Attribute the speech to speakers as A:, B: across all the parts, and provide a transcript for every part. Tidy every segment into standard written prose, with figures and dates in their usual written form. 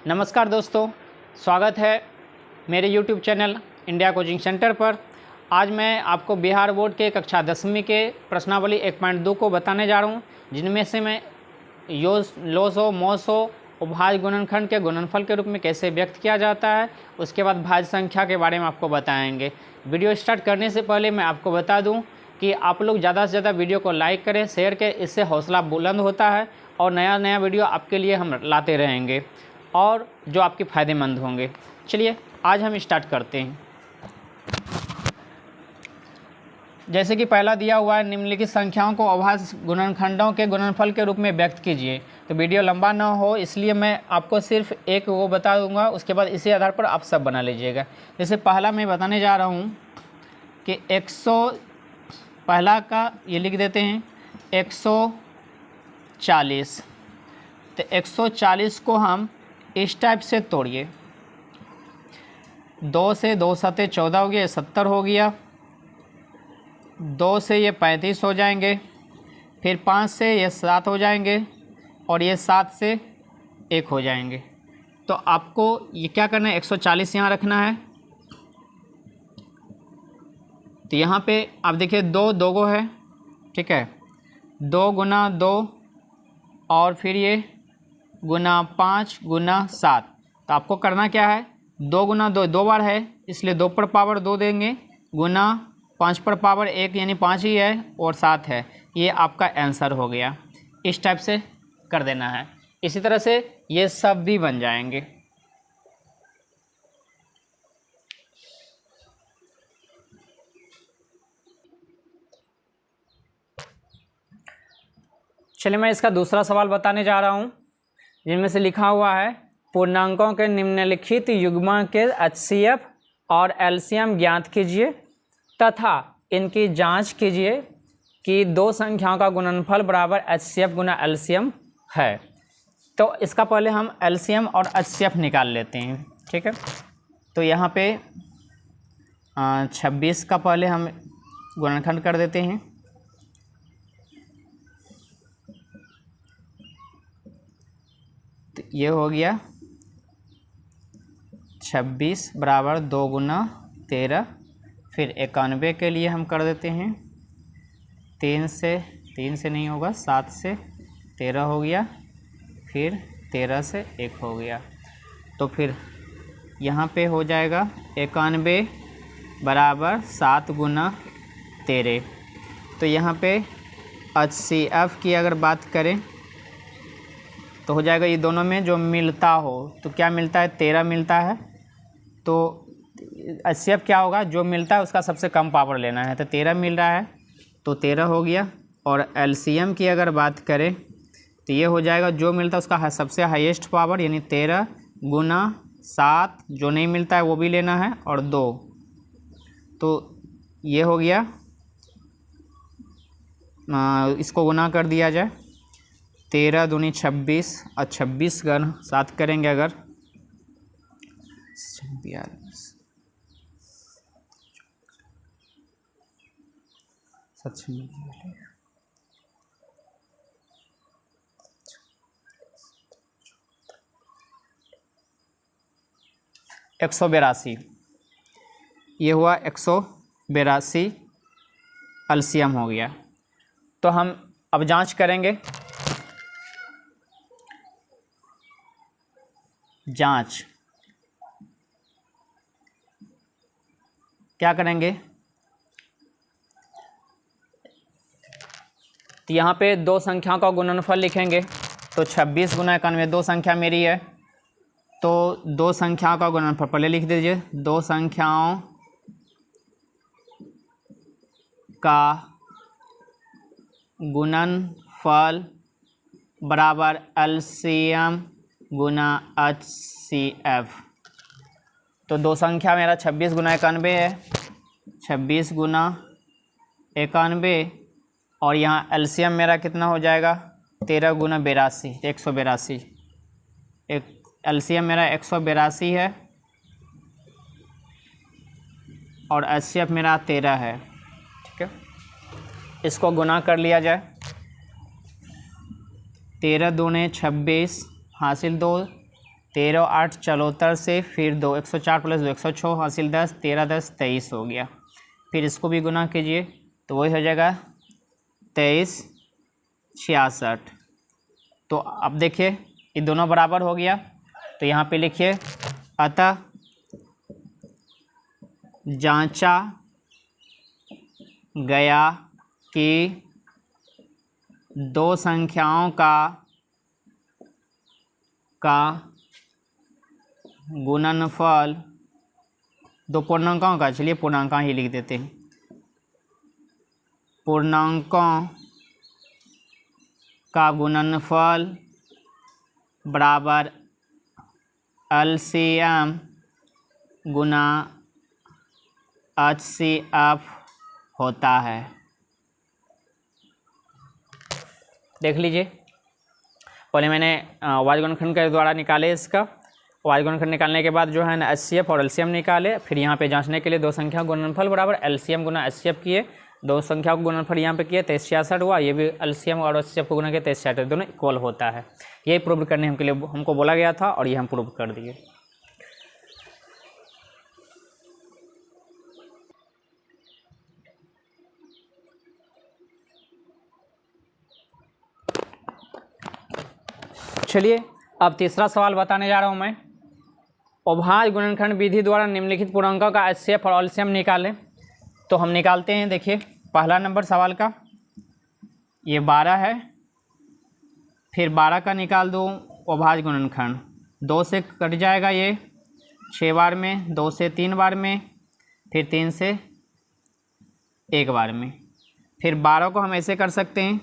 A: नमस्कार दोस्तों, स्वागत है मेरे YouTube channel India coaching centre पर। आज मैं आपको बिहार बोर्ड के कक्षा 10वीं के प्रश्नावली 1.2 को बताने जा रहा हूं, जिनमें से मैं लोसो मोसो उभाज्य गुणनखंड के गुणनफल के रूप में कैसे व्यक्त किया जाता है, उसके बाद भाज्य संख्या के बारे में आपको बताएंगे। वीडियो स्टार्ट करने से पहले मैं आपको बता दूं कि आप लोग ज़्यादा से ज़्यादा वीडियो को लाइक करें, शेयर करें, इससे हौसला बुलंद होता है और नया वीडियो आपके लिए हम लाते रहेंगे और जो आपके फ़ायदेमंद होंगे। चलिए आज हम स्टार्ट करते हैं। जैसे कि पहला दिया हुआ है, निम्नलिखित संख्याओं को अभाज्य गुणनखंडों के गुणनफल के रूप में व्यक्त कीजिए। तो वीडियो लंबा ना हो इसलिए मैं आपको सिर्फ एक वो बता दूंगा, उसके बाद इसी आधार पर आप सब बना लीजिएगा। जैसे पहला मैं बताने जा रहा हूँ कि 100, पहला का ये लिख देते हैं 140। तो 140 को हम इस टाइप से तोड़िए। 2 से 2 सते 14 हो गया, 70 हो गया। 2 से ये 35 हो जाएंगे, फिर 5 से ये 7 हो जाएंगे और ये 7 से 1 हो जाएंगे। तो आपको ये क्या करना है, 140 यहाँ रखना है। तो यहाँ पे आप देखिए 2 दोगो है, ठीक है, 2 गुना 2 और फिर ये गुना 5 गुना 7। तो आपको करना क्या है, 2 गुना 2 दो बार है, इसलिए 2 पर पावर 2 देंगे, गुना 5 पर पावर 1 यानी 5 ही है और 7 है। ये आपका आंसर हो गया। इस टाइप से कर देना है। इसी तरह से ये सब भी बन जाएंगे। चलिए मैं इसका दूसरा सवाल बताने जा रहा हूँ, जिनमें से लिखा हुआ है पूर्णांकों के निम्नलिखित युग्म के HCF और LCM ज्ञात कीजिए तथा इनकी जांच कीजिए कि दो संख्याओं का गुणनफल बराबर HCF गुना LCM है। तो इसका पहले हम LCM और HCF निकाल लेते हैं, ठीक है। तो यहाँ पे 26 का पहले हम गुणनखंड कर देते हैं। तो ये हो गया 26 बराबर 2 गुना 13। फिर 91 के लिए हम कर देते हैं 3 से नहीं होगा, 7 से 13 हो गया, फिर 13 से 1 हो गया। तो फिर यहाँ पे हो जाएगा 91 बराबर 7 गुना 13। तो यहाँ पे HCF की अगर बात करें तो हो जाएगा ये दोनों में जो मिलता हो। तो क्या मिलता है, 13 मिलता है। तो HCF क्या होगा, जो मिलता है उसका सबसे कम पावर लेना है। तो 13 मिल रहा है तो 13 हो गया। और LCM की अगर बात करें तो ये हो जाएगा जो मिलता है उसका सबसे हाईएस्ट पावर यानी 13 गुना 7, जो नहीं मिलता है वो भी लेना है, और 2। तो ये हो गया, इसको गुना कर दिया जाए, 13 दूनी 26 और 26 गण 7 करेंगे अगर 182। ये हुआ 182 LCM हो गया। तो हम अब जांच करेंगे। जांच क्या करेंगे, तो यहाँ पे दो संख्याओं का गुणनफल लिखेंगे। तो 26 गुना 91 दो संख्या मेरी है, तो दो संख्याओं का गुणनफल पहले लिख दीजिए। दो संख्याओं का गुणनफल बराबर LCM गुना HCF। तो दो संख्या मेरा 26 गुना 91 है, 26 गुना 91, और यहाँ LCM मेरा कितना हो जाएगा, 13 गुना 82, 182। एक LCM मेरा 182 है और HCF मेरा 13 है, ठीक है। इसको गुना कर लिया जाए। 13 दूने 26 हासिल 2, 13 8 74 से फिर 2 104 प्लस 2 106 हासिल 10 13 10 23 हो गया। फिर इसको भी गुना कीजिए तो वही हो जाएगा 23 66। तो अब देखिए ये दोनों बराबर हो गया, तो यहाँ पे लिखिए अतः जांचा गया कि दो संख्याओं का गुणनफल, दो पूर्णांकों का, चलिए पूर्णांक ही लिख देते हैं, पूर्णांकों का गुणनफल बराबर एलसीएम गुना एचसीएफ होता है। देख लीजिए, पहले मैंने वाई गुणनखंड के द्वारा निकाले इसका, वाई गुणनखंड निकालने के बाद जो है ना एचसीएफ और एलसीएम निकाले, फिर यहाँ पे जांचने के लिए दो संख्या गुणनफल बराबर एलसीएम गुना एचसीएफ किए, दो संख्या को गुणनफल यहाँ पे किए 23 66 हुआ, ये भी एलसीएम और एचसीएफ को गुना किया 23 66, दोनों इक्वल होता है। ये प्रूव करने के लिए हमको बोला गया था और ये हम प्रूव कर दिए। चलिए अब तीसरा सवाल बताने जा रहा हूँ मैं। अभाज्य गुणनखंड विधि द्वारा निम्नलिखित पूर्णांकों का एचसीएफ और एलसीएम निकालें। तो हम निकालते हैं। देखिए पहला नंबर सवाल का ये 12 है, फिर 12 का निकाल दो अभाज्य गुणनखंड, 2 से कट जाएगा ये 6 बार में, 2 से 3 बार में, फिर 3 से 1 बार में। फिर 12 को हम ऐसे कर सकते हैं,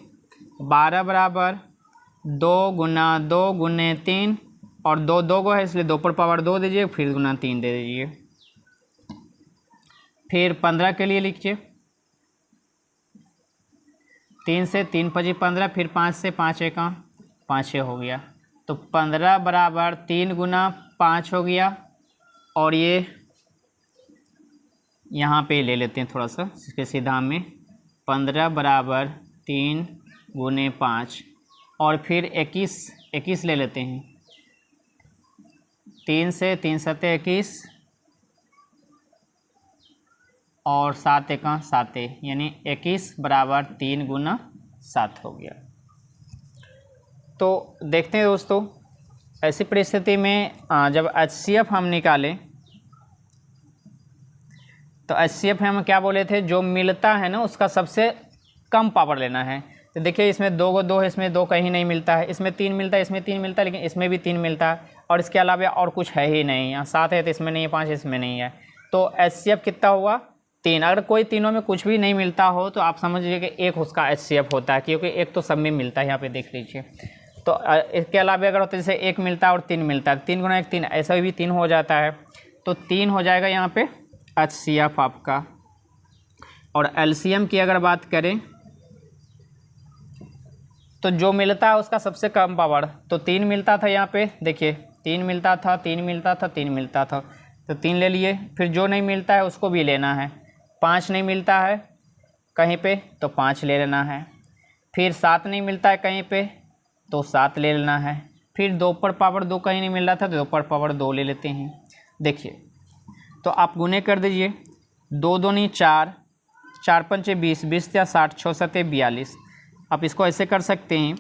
A: 12 बराबर 2 गुना 2 गुने 3 और 2 2 को है इसलिए 2 पर पावर 2 दीजिए, फिर गुना 3 दे दीजिए। फिर 15 के लिए लिखिए 3 से 3 5 15, फिर 5 से 5 1 5 6 हो गया। तो 15 बराबर 3 गुना 5 हो गया। और ये यहाँ पे ले लेते हैं थोड़ा सा इसके सीधा में, 15 बराबर 3 गुने 5 और फिर 21 ले लेते हैं, 3 से 3 सते 21 और 7 1 7, यानी 21 बराबर 3 गुना 7 हो गया। तो देखते हैं दोस्तों, ऐसी परिस्थिति में जब एचसीएफ हम निकालें तो एचसीएफ हम क्या बोले थे, जो मिलता है ना उसका सबसे कम पावर लेना है। तो देखिए इसमें 2 को 2 है, इसमें 2 कहीं नहीं मिलता है, इसमें 3 मिलता है, इसमें 3 मिलता है, लेकिन इसमें भी 3 मिलता है और इसके अलावा और कुछ है ही नहीं। यहाँ 7 है तो इसमें नहीं है, 5 इसमें नहीं है। तो एचसीएफ कितना हुआ 3। अगर कोई तीनों में कुछ भी नहीं मिलता हो तो आप समझ लीजिए कि एक उसका एचसीएफ होता है, क्योंकि एक तो सब में मिलता है। यहाँ पे देख लीजिए, तो इसके अलावा अगर होता है जैसे 1 मिलता है और 3 मिलता है, 3 गुना 1 3, ऐसा भी 3 हो जाता है। तो 3 हो जाएगा यहाँ पे एचसीएफ आपका। और एलसीएम की अगर बात करें तो जो मिलता है उसका सबसे कम पावर, तो 3 मिलता था यहाँ पे, देखिए 3 मिलता था, 3 मिलता था, 3 मिलता था, तो 3 ले लिए। फिर जो नहीं मिलता है उसको भी लेना है, 5 नहीं मिलता है कहीं पे तो 5 ले लेना है। फिर 7 नहीं मिलता है कहीं पे तो 7 ले लेना है। फिर 2 पर पावर 2 कहीं नहीं मिल रहा था तो 2 पर पावर 2 ले लेते हैं। देखिए तो आप गुने कर दीजिए, 2 दूनी 4, 4 पंचे 20, 20 या 60, 6 सते 42। आप इसको ऐसे कर सकते हैं,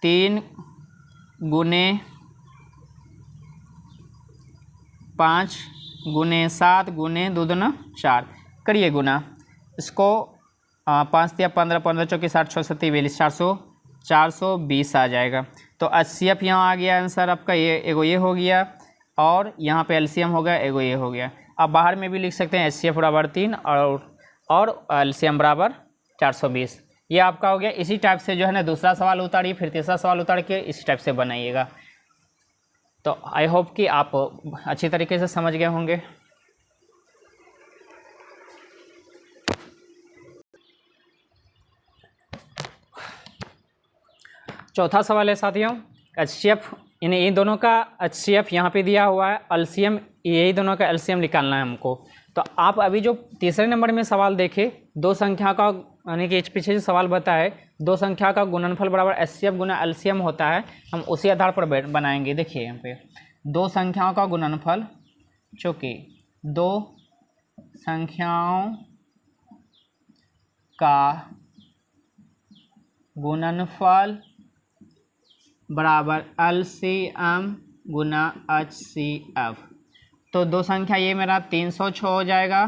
A: 3 गुने 5 गुने 7 गुने 2 दूना 4, करिए गुना। इसको 5 या 15, 15 चौके 60, 6 सत्ते 42, 420 आ जाएगा। तो एचसीएफ यहाँ आ गया आंसर आपका, ये एगो ये हो गया और यहाँ पे एलसीएम हो गया, एगो ये हो गया। अब बाहर में भी लिख सकते हैं एचसीएफ बराबर 3 और एलसीएम बराबर 420। ये आपका हो गया। इसी टाइप से जो है ना दूसरा सवाल उतारिए, फिर तीसरा सवाल उतार के इसी टाइप से बनाइएगा। तो आई होप कि आप अच्छी तरीके से समझ गए होंगे। चौथा सवाल है साथियों, एचसीएफ यानी इन दोनों का एचसीएफ यहाँ पे दिया हुआ है, एलसीएम यही दोनों का एलसीएम निकालना है हमको। तो आप अभी जो तीसरे नंबर में सवाल देखे, दो संख्या का यानी कि पीछे जो सवाल बताए, दो संख्या का गुणनफल बराबर एचसीएफ गुना एलसीएम होता है, हम उसी आधार पर बनाएंगे। देखिए यहाँ पे दो संख्याओं का गुणनफल, चूँकि दो संख्याओं का गुणनफल बराबर LCM गुना HCF। तो दो संख्या ये मेरा 306 हो जाएगा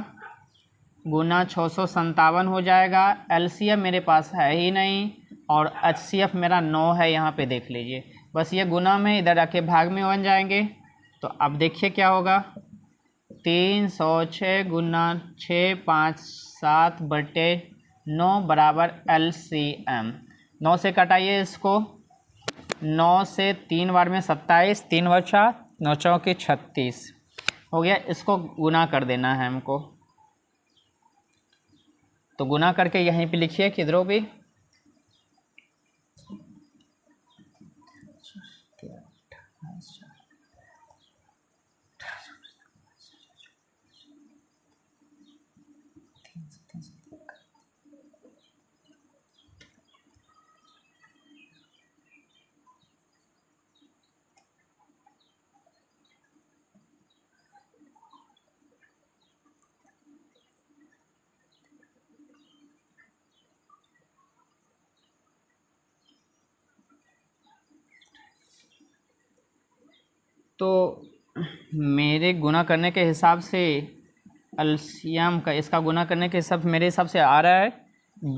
A: गुना 657 हो जाएगा। LCM मेरे पास है ही नहीं और HCF मेरा 9 है, यहाँ पे देख लीजिए। बस ये गुना में इधर आके भाग में बन जाएंगे। तो अब देखिए क्या होगा, 306 गुना 657/9 बराबर LCM। 9 से कटाइए इसको, 9 से 3 बार में 27, 3 बचा 9 चौके 36 हो गया। इसको गुना कर देना है हमको, तो गुना करके यहीं पे लिखिए किधरों भी। तो मेरे गुना करने के हिसाब से एलसीएम का, इसका गुना करने के हिसाब मेरे हिसाब से आ रहा है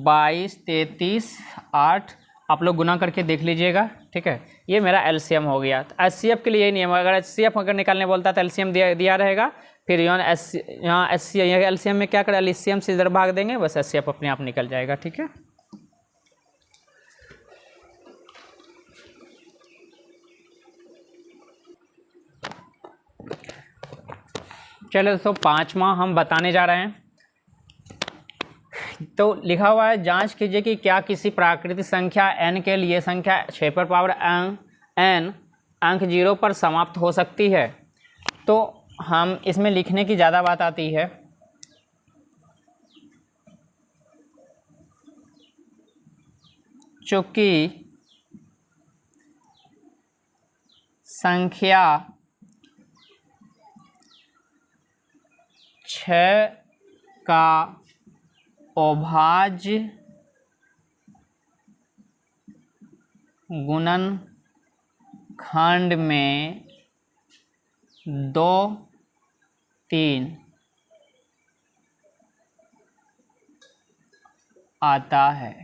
A: 22, 33, 8। आप लोग गुना करके देख लीजिएगा, ठीक है। ये मेरा एलसीएम हो गया। तो एचसीएफ के लिए यही नियम, अगर एचसीएफ अगर निकालने बोलता तो एलसीएम दिया रहेगा, फिर यहाँ एलसीएम में क्या करें, एलसीएम से इधर भाग देंगे, बस एचसीएफ अपने आप निकल जाएगा, ठीक है। चलो दोस्तों, पांचवा हम बताने जा रहे हैं। तो लिखा हुआ है, जांच कीजिए कि क्या किसी प्राकृतिक संख्या n के लिए संख्या 6 पर पावर n अंक 0 पर समाप्त हो सकती है। तो हम इसमें लिखने की ज़्यादा बात आती है। चूँकि संख्या 6 का अभाज्य गुणनखंड में 2, 3 आता है,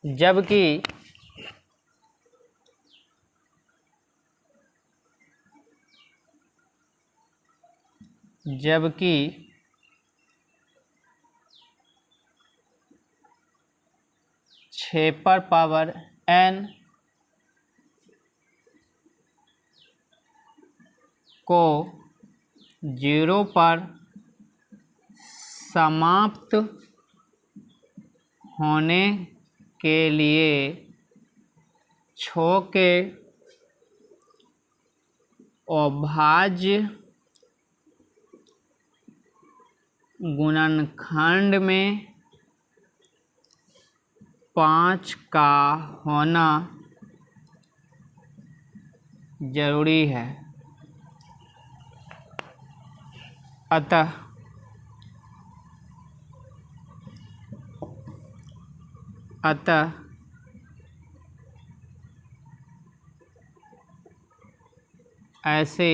A: जबकि जबकि 6 पर पावर n को 0 पर समाप्त होने के लिए 6 के अभाज्य गुणनखंड में 5 का होना जरूरी है। अतः ऐसे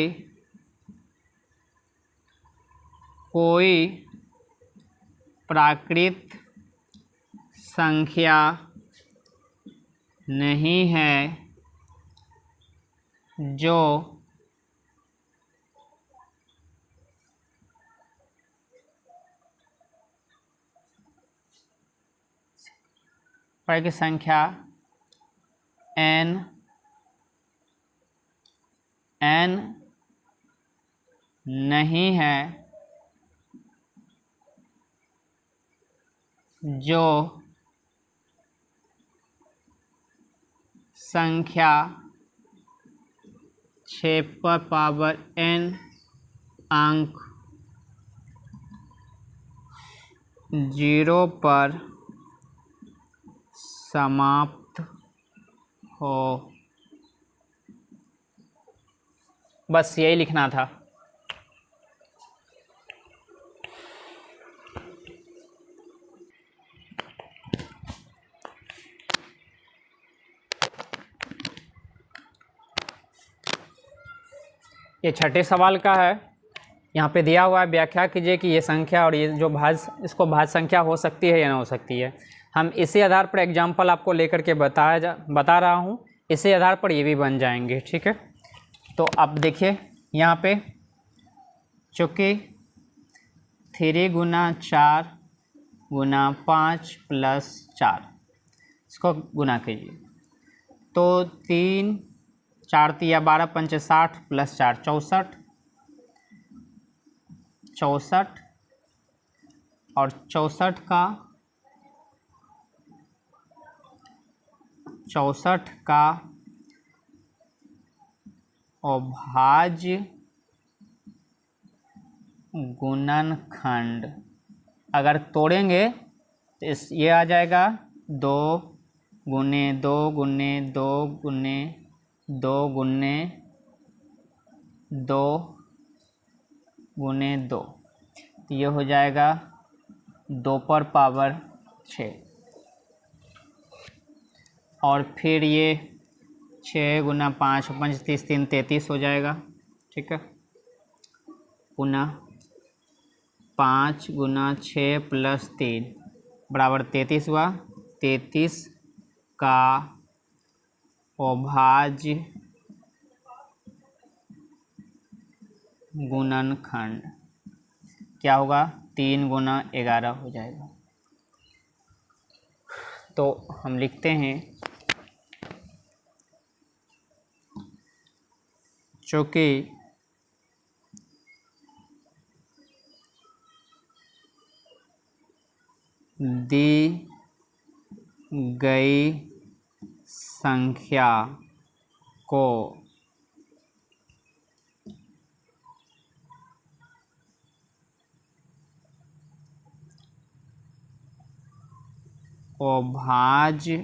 A: कोई प्राकृत संख्या नहीं है जो प्राकृतिक संख्या n नहीं है जो संख्या 6 पर पावर n अंक 0 पर समाप्त हो बस यही लिखना था। ये छठे सवाल का है। यहाँ पे दिया हुआ है, व्याख्या कीजिए कि ये संख्या और ये जो इसको भाज्य संख्या हो सकती है या ना हो सकती है। हम इसी आधार पर एग्जाम्पल आपको लेकर के बता रहा हूँ, इसी आधार पर ये भी बन जाएंगे, ठीक है। तो अब देखिए यहाँ पे चूँकि 3 गुना 4 गुना 5 प्लस 4, इसको गुना कीजिए तो 3 4 तिया 12 पंच 60 प्लस 4 64 और 64 का अभाज्य गुणनखंड अगर तोड़ेंगे तो ये आ जाएगा 2 गुने 2 गुने 2 गुने 2 गुने 2 गुने 2, तो ये हो जाएगा 2 पर पावर 6। और फिर ये 6 गुना 5 5 30 3 33 हो जाएगा, ठीक है। पुनः 5 गुना 6 प्लस 3 बराबर 33 हुआ। 33 का अभाज्य गुणनखंड क्या होगा? 3 गुना 11 हो जाएगा। तो हम लिखते हैं चूँकि दी गई संख्या को अभाज्य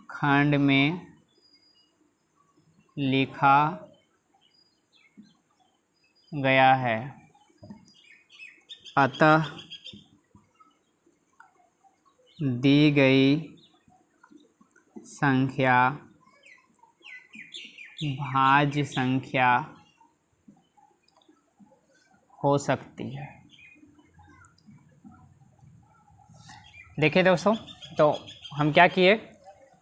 A: गुणनखंड में लिखा गया है, अतः दी गई संख्या भाज्य संख्या हो सकती है। देखिए दोस्तों, तो हम क्या किए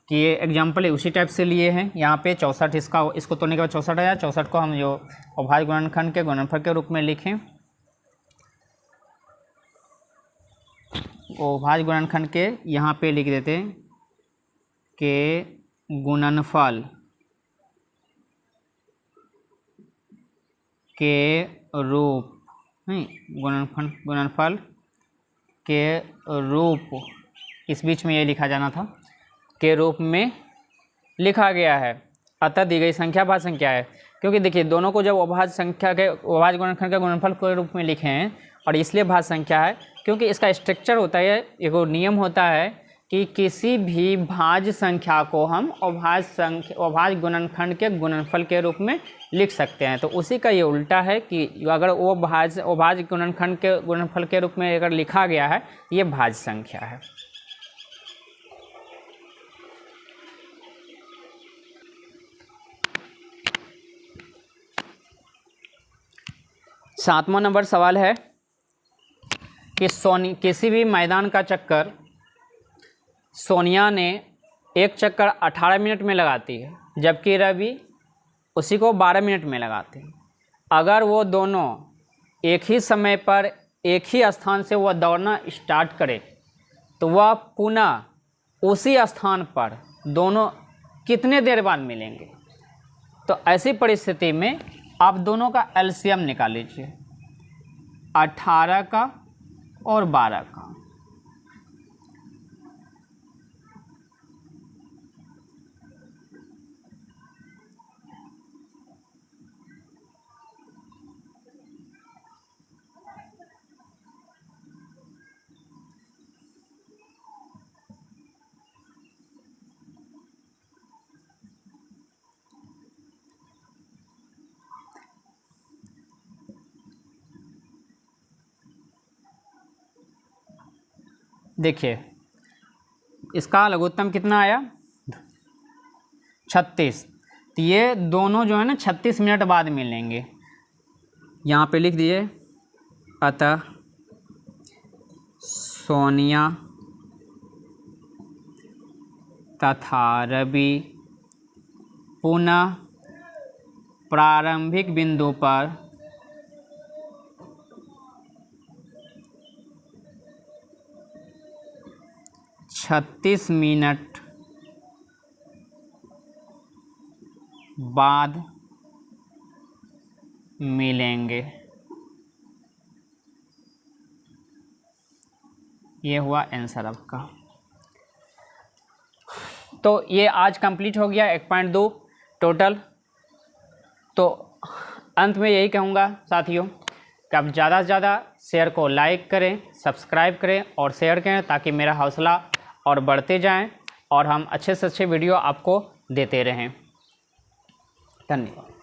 A: कि ये एग्जाम्पल उसी टाइप से लिए हैं। यहाँ पे 64 इसको तोड़ने के बाद 64 आया। 64 को हम जो अभाज्य गुणनखंड के गुणनफल के रूप में लिखें, अभाज्य गुणनखंड के यहाँ पे लिख देते हैं के गुणनफल के रूप, नहीं गुणनफल के रूप, इस बीच में ये लिखा जाना था, के रूप में लिखा गया है। अतः दी गई संख्या भाज्य संख्या है। क्योंकि देखिए दोनों को जब अभाज्य गुणनखंड के गुणनफल के रूप में लिखे हैं, और इसलिए भाज्य संख्या है क्योंकि इसका स्ट्रक्चर होता है, एक नियम होता है कि किसी भी भाज्य संख्या को हम अभाज्य गुणनखंड के गुणनफल के रूप में लिख सकते हैं। तो उसी का ये उल्टा है कि अगर वो अभाज्य गुणनखंड के गुणनफल के रूप में अगर लिखा गया है, ये भाज्य संख्या है। सातवां नंबर सवाल है कि किसी भी मैदान का चक्कर सोनिया ने एक चक्कर 18 मिनट में लगाती है, जबकि रवि उसी को 12 मिनट में लगाते हैं। अगर वो दोनों एक ही समय पर एक ही स्थान से वह दौड़ना स्टार्ट करे तो वह पुनः उसी स्थान पर दोनों कितने देर बाद मिलेंगे? तो ऐसी परिस्थिति में आप दोनों का एलसीएम निकाल लीजिए, 18 का और 12 का। देखिए इसका लघुत्तम कितना आया 36। तो ये दोनों जो है ना 36 मिनट बाद मिलेंगे। यहाँ पे लिख दिए अतः सोनिया तथा रवि पुनः प्रारंभिक बिंदु पर 36 मिनट बाद मिलेंगे। ये हुआ आंसर आपका। तो ये आज कंप्लीट हो गया 1.2 टोटल। तो अंत में यही कहूँगा साथियों कि आप ज़्यादा से ज़्यादा शेयर को लाइक करें, सब्सक्राइब करें और शेयर करें ताकि मेरा हौसला और बढ़ते जाएं और हम अच्छे से अच्छे वीडियो आपको देते रहें। धन्यवाद।